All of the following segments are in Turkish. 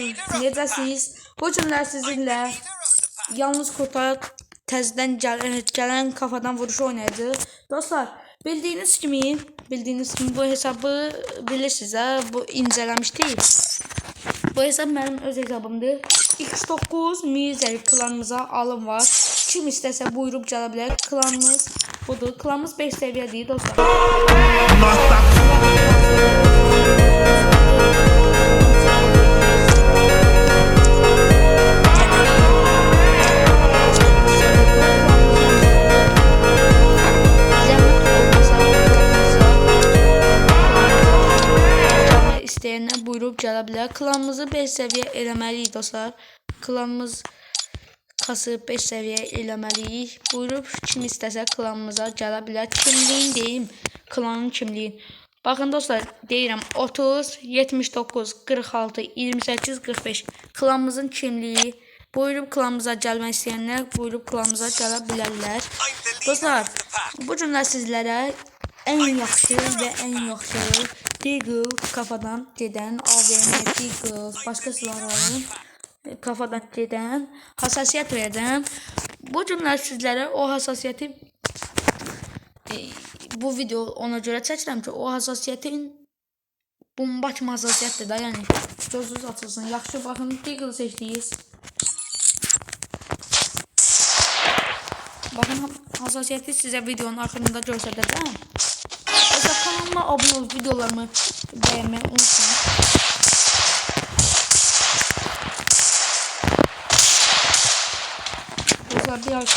dostlar, necəsiniz? Bu günlər sizinlə yalnız kota təzədən gələn kafadan vuruş oynayacağıq. Dostlar, bildiyiniz kimi bu hesabı bilirsiniz ha, bu incələmişdik. Bu hesab mənim öz hesabımdır. X9 Mizer klanımıza alım var. Kim istəsə buyurub gələ bilər. Klanımız budur. Klanımız 5 səviyyədir dostlar. İstəyənlər buyurub gələ bilər. Klanımızı 5 səviyyə eləməliyik dostlar. Klanımız kasıb 5 səviyyə eləməliyik. Buyurub kim istəsə klanımıza gələ bilər. Kimliyin deyim, klanın kimliyin. Baxın dostlar, deyirəm 30 79 46 28 45 klanımızın kimliyi. Buyurub klanımıza gəlmək istəyənlər buyurub klanımıza gələ bilərlər. Dostlar, bu günlər sizlərə en yaxşı və en yaxşı Deagle kafadan gedən AVM Deagle başqa silahların kafadan gedən hassasiyet verdim. Bu günlər sizlərə o hassasiyeti bu video ona görə çəkirəm ki, o hassasiyetin bomba kimi hassasiyetdir da, yəni gözünüz açılsın. Yaxşı baxın, Deagle seçdiniz. Bakın hassasiyeti size videonun axırında göstərəcəm. Kanalıma abone olup videolarımı beğenmeyi unutmayın. Dostlar biraz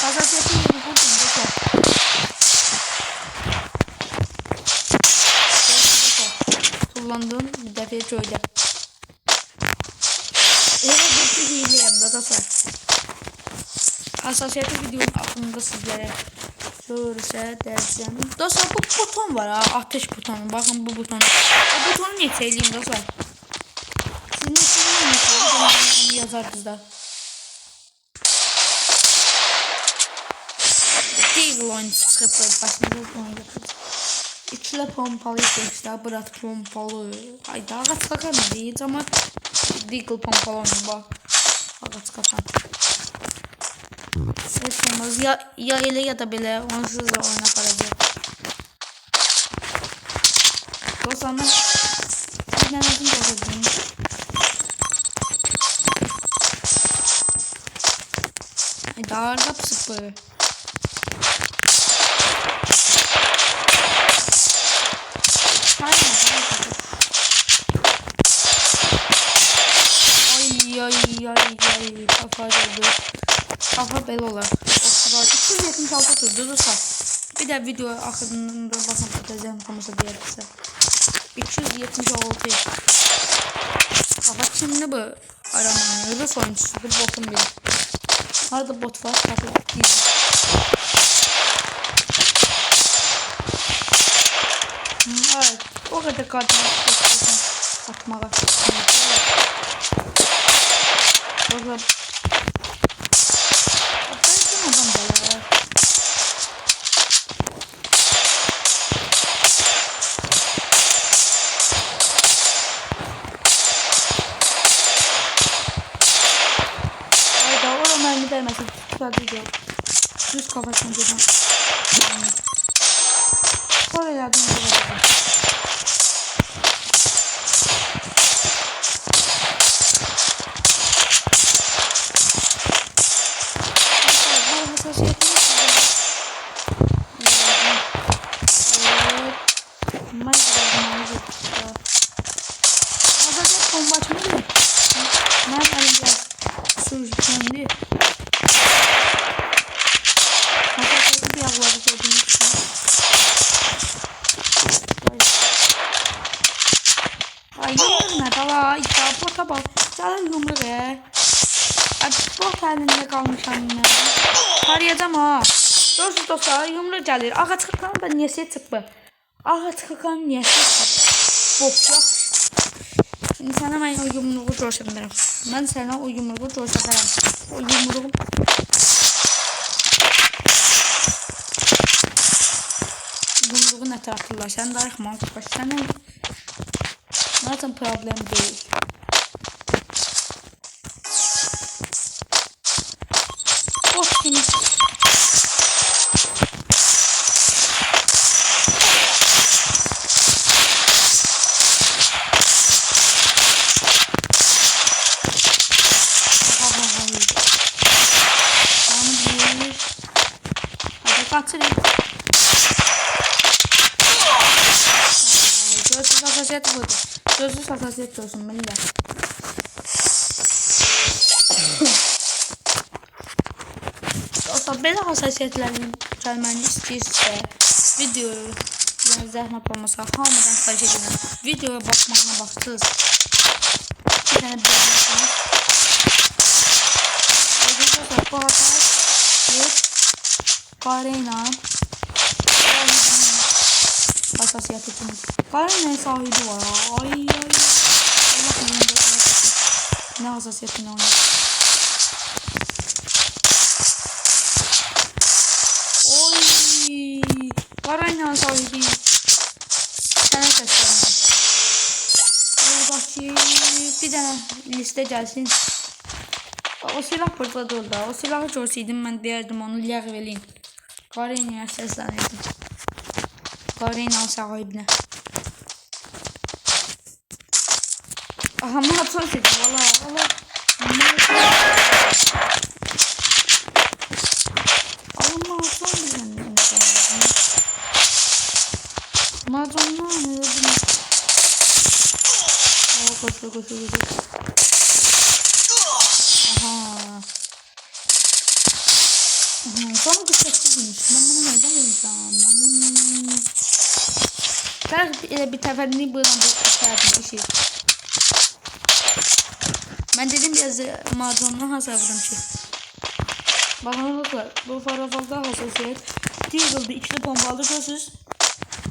hassasiyeti yeni buldum dostlar. Kullandığım bir defa köyde. Evet, bir şey diyeceğim dostlar. Hassasiyeti videonun aklında sizlere göstərəcəm. Dostlar, bu buton var ha, ateş butonu. Bakın bu butonu. O butonu neçə eləyim dostlar? Siz neçə eləyim? Onu yazardınız da. Deagle oyuncu çıxıbdır. Başında onu yapacaq. İkilə pompalı seçdə. Bırat pompalı. Hayda, ağaç qakan ne deyəcəm ama Deagle pompalı oyunu bak. Ağaç qakan. Hiç olmaz. Ya ele ya da belə onsuz da oyuna qalacaq. Dostlar, mən bir dənəzim qoyacağım. Dar qapısı bu. Ay kafa oldu. Kafa belə olar. O kadar 276 turdu dostlar. Bir de video axırında baxın atacağım komusa deyirsə. 276. Kafa kimli bu? Aramanı. Rus oyuncusudur. Botun biri. Harada bot var? Kafa değil. Evet. O kadar kartını atmağa. Dostlar. Vermesin. Sadece düz kafasını dedim. Sonra yardım edelim. Bu hassasiyetini hassasiyet bomba açmadı mı? Ben elim biraz sürücülendi. Ay yumruğuna dala ya bota bak. Dala yumruğu. Bot elinde kalmış anne. Tarayacağım ha. Dostlar yumruğu gəlir. Ağa çıxırkan da niyəsə çıxdı. Ağa çıxırkan niyəsə çıxdı. Bot yok. Şimdi sana ben o yumruğu göstərərəm. Ben sana o yumruğu göstərərəm. O yumruğu zəhmət atırlar. Sən darıxma, baş sənə zaten problem değil. Bot kimi. Kaçırayım. Gözsüz hassasiyet budur. Gözsüz hassasiyet olsun millet. Dostlar belə hassasiyetlərin gəlməni istəyirsə videoyu zəhmət olmasa hamıdan xahiş edirəm. Videoya baxmağına baxsınız. Bir dənə beğenirsiniz. Bu hassasiyet Kareyna hassasiyeti kimi. Kareyna'nın sahibi var. Ay ay. Allah bilir ne hassasiyetini oynuyor. Oy. Kareyna'nın sahibi. Sənə səslənir. Buradakı bir dənə listə gəlsin. O silah burada orada. O silahı görsəydim mən deyərdim onu ləğv eləyin. Kareyna'ya səslənirdim. Kareyna'nın sahibinə. Aha, matron seçim. Valla. Alın matron bizden. Matronlar ne dedim? Koşuyor. Aha. Sonra dikkatli ben bunu nereden bulacağım? Bir teferini buradan bu işi. Ben dedim biraz mağazanına hasarladım ki. Bakın bu farafalda hassasiyet. Deagle'da ikili pompalı görsünüz.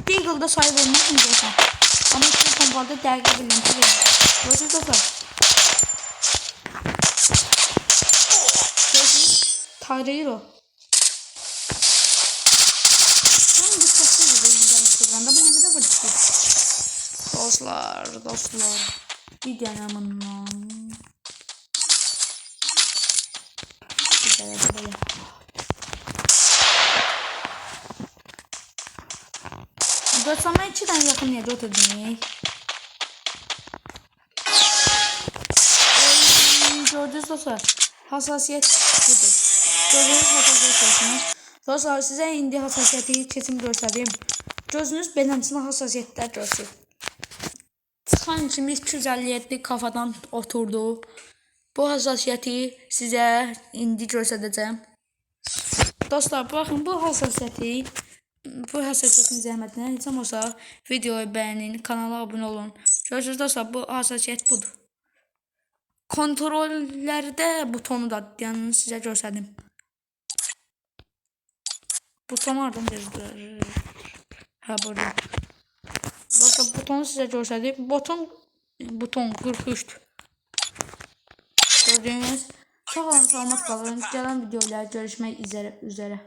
Deagle'da sayı vermez mi zaten? Ama ikili pompalıda dəqiq bilinti verir. Görsünüz dostlar. Görsünüz. Tarayır o. Dostlar bir denememden böyle 92'den yakın yerde oturdum. Gördünüz dostlar, hassasiyet budur. Gördünüz hassasiyet olsunuz. Dostlar size indi hassasiyeti kesin göstereyim. Gözünüz beləmsinə hassasiyetlər görsün. Çıxan kimi 257 kafadan oturdu. Bu hassasiyeti size indi göstərəcəm. Dostlar bakın bu hassasiyetin zəhmətinə heç olmasa videoyu beğenin, kanala abone olun. Görürsünüz dostlar bu hassasiyet budur. Kontrollerde butonu da yani size gösterdim. Buton oradan verir. Ha burada. Bakın butonu size gösterdim. Buton 43. Gördüğünüz. Sağ olun, sağlamak kalın. Gelen videolar görüşmek üzere.